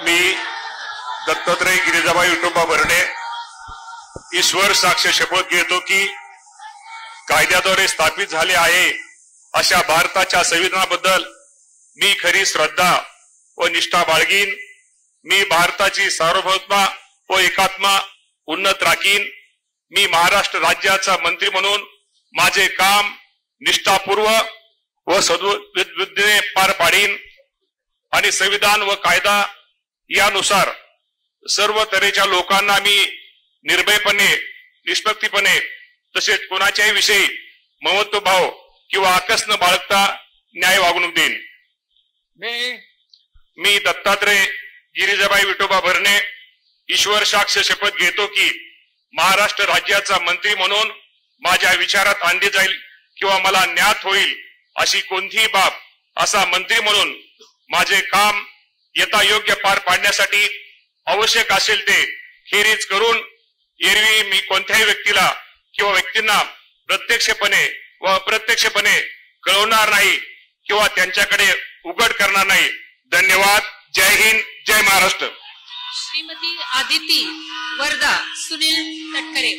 मी दत्तात्रय गिरिजाबाई विठोबा भरणे ईश्वर साक्ष शपथ घेतो की कायद्याद्वारे स्थापित झाले आहे अशा भारताच्या संविधानाबद्दल मी खरी श्रद्धा व निष्ठा बाळगीन। मी भारताची सार्वभौमता व एकात्मा उन्नत राखीन। मी महाराष्ट्र राज्याचा मंत्री म्हणून माझे काम निष्ठापूर्वक व सद्बुद्धीने पार पाडीन आणि संविधान व कायदा यानुसार सर्व तऱ्हेच्या लोकांना मी निर्भयपणे निष्पक्षपणे तसेच कोणाच्याही विषयी ममत्वभाव किंवा आकस न बाळगता न्याय वागणूक देईन। मी दत्तात्रय गिरिजाबाई विठोबा भरणे ईश्वर साक्ष शपथ घेतो की महाराष्ट्र राज्याचा मंत्री म्हणून माझ्या विचारात आणली जाईल किंवा मला ज्ञात होईल अशी कोणतीही बाब असा मंत्री म्हणून माझे काम यथायोग्य पार पाडण्यासाठी आवश्यक असेल ते खेरीज करून एरवी मी कोणत्याही व्यक्तीला किंवा व्यक्तींना प्रत्यक्षपणे व अप्रत्यक्षपणे कळवणार नाही किंवा त्यांच्याकडे उघड करणार नाही। धन्यवाद। जय हिंद, जय महाराष्ट्र। श्रीमती आदिती वर्धा सुनील तटकरे।